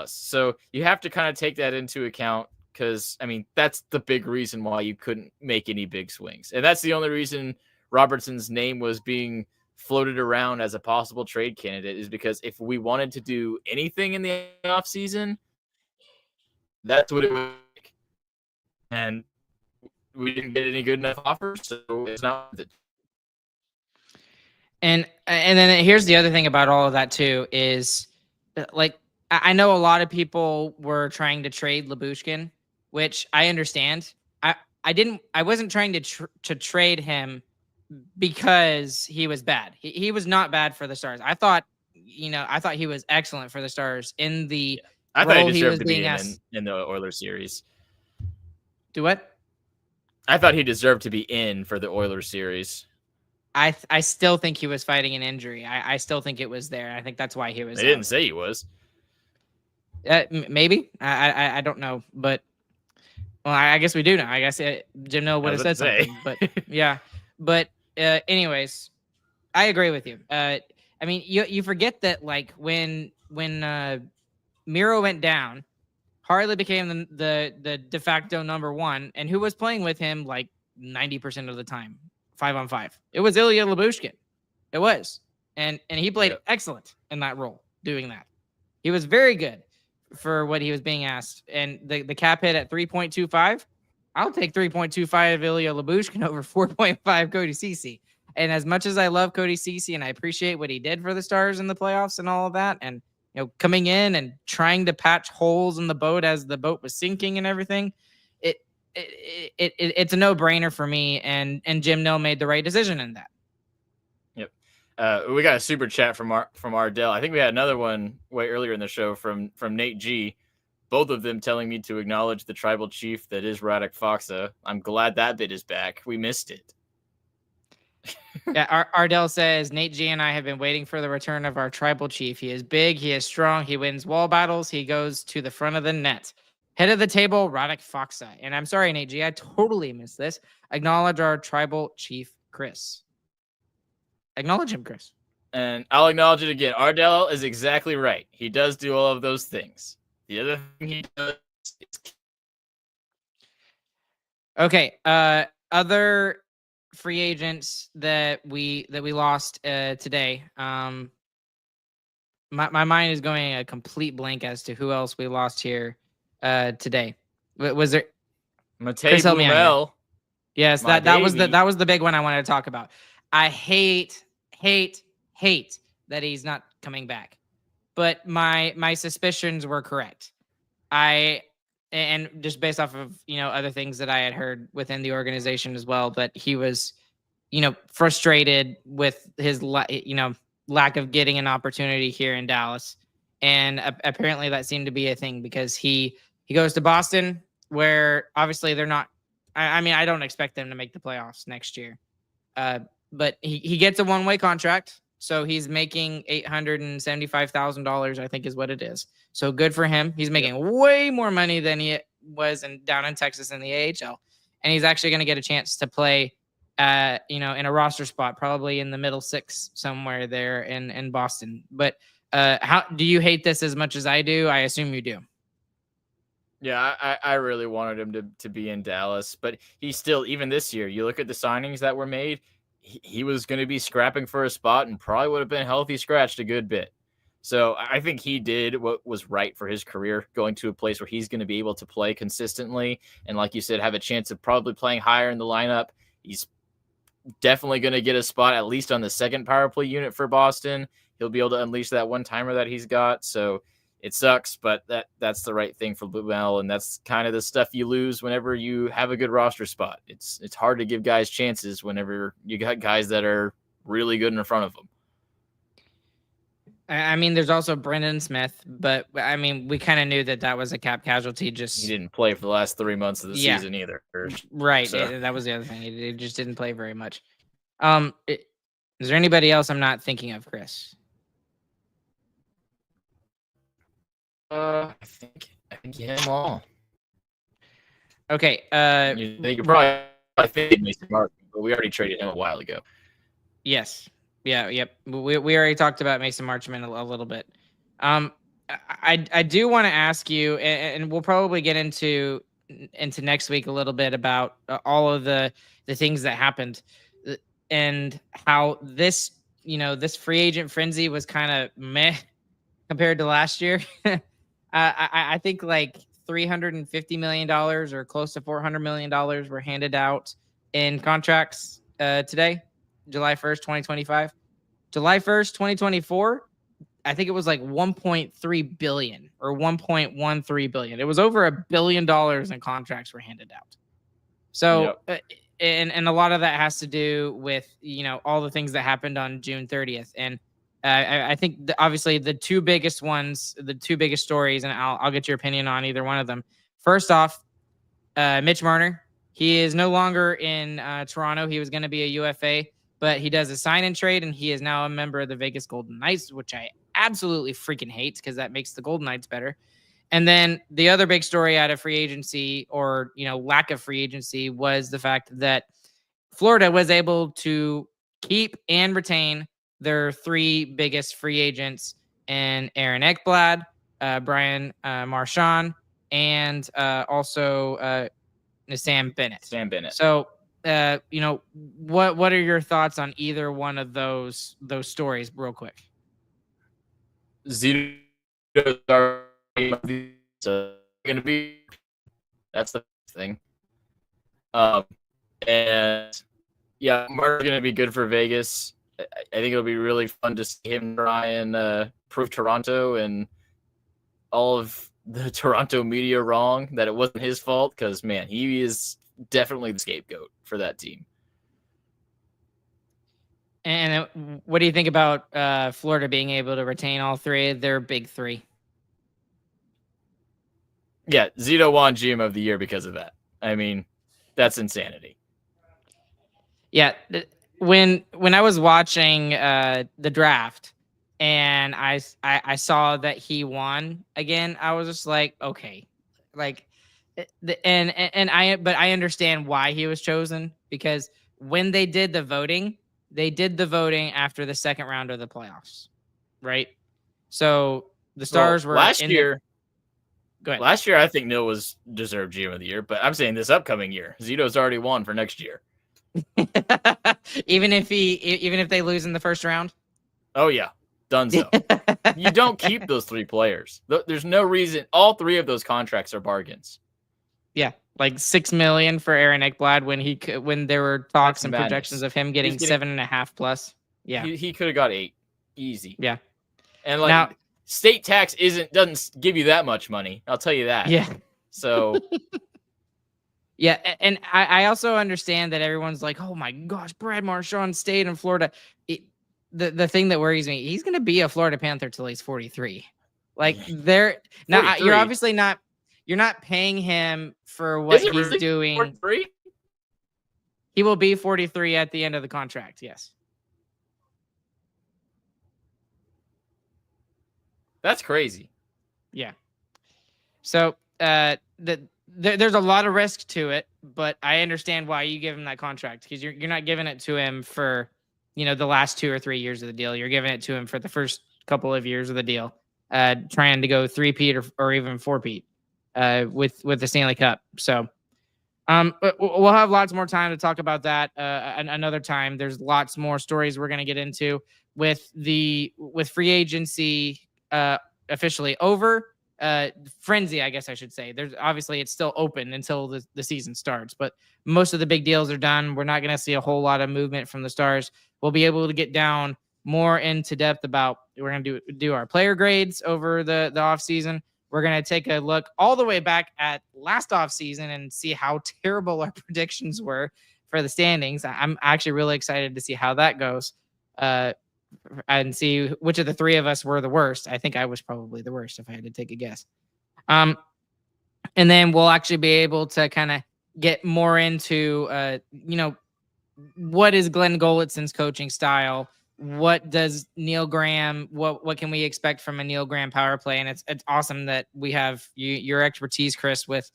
So you have to kind of take that into account because, I mean, that's the big reason why you couldn't make any big swings. And that's the only reason Robertson's name was being floated around as a possible trade candidate is because if we wanted to do anything in the offseason, that's what it was like. And we didn't get any good enough offers, so it's not worth it. And then here's the other thing about all of that too is, like, I know a lot of people were trying to trade Lyubushkin, which I understand. I wasn't trying to trade him because he was bad. He was not bad for the Stars. I thought he was excellent for the Stars in the. Yeah. I thought he deserved to be in the Oilers series. Do what? I thought he deserved to be in for the Oilers series. I still think he was fighting an injury. I still think it was there. I think that's why he was. They didn't say he was. Maybe. I don't know. But, well, I guess we do know. I guess Jim Nill would have said something. But, yeah. But, anyways, I agree with you. I mean, you forget that, like, when Miro went down, Harley became the de facto number one, and who was playing with him like 90% of the time, 5-on-5. It was Ilya Lyubushkin. It was, and he played excellent in that role, doing that. He was very good for what he was being asked, and the cap hit at 3.25. I'll take 3.25 Ilya Lyubushkin over 4.5 Cody Ceci. And as much as I love Cody Ceci and I appreciate what he did for the Stars in the playoffs and all of that, and coming in and trying to patch holes in the boat as the boat was sinking and everything, it's a no-brainer for me. And Jim Nill made the right decision in that. Yep. We got a super chat from Ardell. I think we had another one way earlier in the show from Nate G. Both of them telling me to acknowledge the tribal chief that is Radek Faksa. I'm glad that bit is back. We missed it. Yeah, Ardell says, Nate G and I have been waiting for the return of our tribal chief. He is big, he is strong, he wins wall battles, he goes to the front of the net. Head of the table, Radek Faksa. And I'm sorry, Nate G, I totally missed this. Acknowledge our tribal chief, Chris. Acknowledge him, Chris. And I'll acknowledge it again. Ardell is exactly right. He does do all of those things. The other thing he does is... Okay, other free agents that we lost today. My mind is going a complete blank as to who else we lost here today. Was there Matej Blumel? Yes, that was the big one I wanted to talk about. I hate that he's not coming back, but my suspicions were correct. And just based off of, other things that I had heard within the organization as well, but he was, frustrated with his, lack of getting an opportunity here in Dallas. And apparently that seemed to be a thing because he goes to Boston, where obviously they're not, I don't expect them to make the playoffs next year. But he gets a one-way contract. So he's making $875,000, I think is what it is. So good for him. He's making way more money than he was down in Texas in the AHL. And he's actually going to get a chance to play, in a roster spot, probably in the middle six somewhere there in Boston. But how do you hate this as much as I do? I assume you do. Yeah, I really wanted him to be in Dallas, but he still, even this year, you look at the signings that were made, he was going to be scrapping for a spot and probably would have been healthy scratched a good bit. So I think he did what was right for his career, going to a place where he's going to be able to play consistently. And like you said, have a chance of probably playing higher in the lineup. He's definitely going to get a spot, at least on the second power play unit for Boston. He'll be able to unleash that one-timer that he's got. So it sucks, but that's the right thing for Blumel, and that's kind of the stuff you lose whenever you have a good roster spot. It's hard to give guys chances whenever you got guys that are really good in front of them. There's also Brendan Smith, but we kind of knew that was a cap casualty. Just he didn't play for the last 3 months of the season either. Right, so. That was the other thing. He just didn't play very much. Is there anybody else I'm not thinking of, Chris? I think you hit them all. Okay. You're probably thinking Mason Martin, but we already traded him a while ago. Yes. Yeah. Yep. We already talked about Mason Marchman a little bit. I do want to ask you, and we'll probably get into next week a little bit about all of the things that happened and how this free agent frenzy was kind of meh compared to last year. I think like $350 million or close to $400 million were handed out in contracts today, July 1st, 2025. July 1st, 2024, I think it was like 1.3 billion or 1.13 billion. It was over $1 billion in contracts were handed out. So, and a lot of that has to do with, all the things that happened on June 30th. And I think obviously the two biggest stories, and I'll get your opinion on either one of them. First off, Mitch Marner, he is no longer in Toronto. He was going to be a UFA, but he does a sign and trade, and he is now a member of the Vegas Golden Knights, which I absolutely freaking hate because that makes the Golden Knights better. And then the other big story out of free agency or, lack of free agency was the fact that Florida was able to keep and retain their three biggest free agents and Aaron Ekblad, Brian Marchand, and also Sam Bennett. So, what are your thoughts on either one of those stories, real quick? Zito's going to be. That's the thing. And yeah, Mark's going to be good for Vegas. I think it'll be really fun to see him try and prove Toronto and all of the Toronto media wrong, that it wasn't his fault, because, man, he is definitely the scapegoat for that team. And what do you think about Florida being able to retain all three of their big three? Yeah, Zito won GM of the year because of that. I mean, that's insanity. Yeah, when I was watching the draft and I saw that he won again, I was just like, okay, like, and I understand why he was chosen, because when they did the voting after the second round of the playoffs, right? So the Stars were last year. Go ahead. Last year, I think Nill was deserved GM of the year, but I'm saying this upcoming year, Zito's already won for next year. even if they lose in the first round. Oh yeah, done so. You don't keep those three players. There's no reason. All three of those contracts are bargains. Yeah, like $6 million for Aaron Ekblad when there were talks and projections of him getting 7.5 plus. Yeah, he could have got 8, easy. Yeah, and like now, state tax doesn't give you that much money. I'll tell you that. Yeah. So. Yeah, and I also understand that everyone's like, oh my gosh, Brad Marchand stayed in Florida. The thing that worries me, he's going to be a Florida Panther till he's 43. Like, now you're obviously not paying him for what he's really doing. 43? He will be 43 at the end of the contract. Yes. That's crazy. Yeah. So there's a lot of risk to it, but I understand why you give him that contract, because you're not giving it to him for, the last 2 or 3 years of the deal. You're giving it to him for the first couple of years of the deal, trying to go 3-peat or even 4-peat with the Stanley Cup. So we'll have lots more time to talk about that another time. There's lots more stories we're going to get into with free agency officially over. Frenzy, I guess I should say. There's obviously it's still open until the season starts, but most of the big deals are done. We're not going to see a whole lot of movement from the Stars. We'll be able to get down more into depth about, we're going to do our player grades over the off season. We're going to take a look all the way back at last off season and see how terrible our predictions were for the standings. I'm actually really excited to see how that goes. And see which of the three of us were the worst. I think I was probably the worst if I had to take a guess. And then we'll actually be able to kind of get more into, what is Glen Gulutzan's coaching style? What does Neil Graham, what can we expect from a Neil Graham power play? And it's awesome that we have your expertise, Chris, with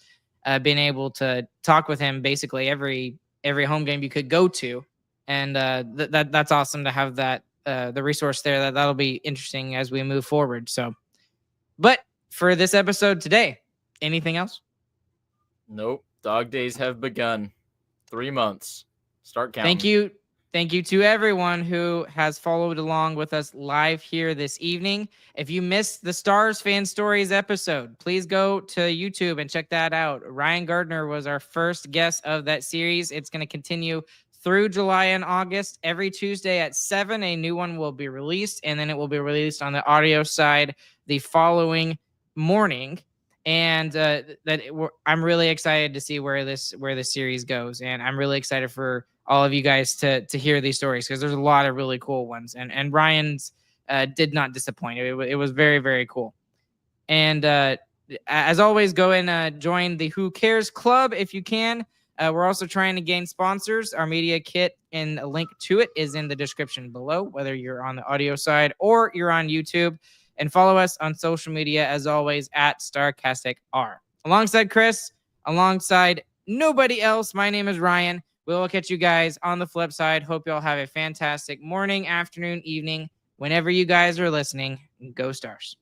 being able to talk with him basically every home game you could go to. And that's awesome to have that, the resource there. That'll be interesting as we move forward. So, but for this episode today, anything else? Nope. Dog days have begun. 3 months. Start counting. Thank you to everyone who has followed along with us live here this evening. If you missed the Stars Fan Stories episode, please go to YouTube and check that out. Ryan Gardner was our first guest of that series. It's going to continue through July and August. Every Tuesday at 7, a new one will be released, and then it will be released on the audio side the following morning. And I'm really excited to see where this series goes, and I'm really excited for all of you guys to hear these stories, because there's a lot of really cool ones, and Ryan's did not disappoint. It was very, very cool. And as always, go and join the Who Cares Club if you can. We're also trying to gain sponsors. Our media kit and a link to it is in the description below, whether you're on the audio side or you're on YouTube. And follow us on social media, as always, at Starcastic R. Alongside Chris, alongside nobody else, my name is Ryan. We will catch you guys on the flip side. Hope you all have a fantastic morning, afternoon, evening, whenever you guys are listening. Go Stars.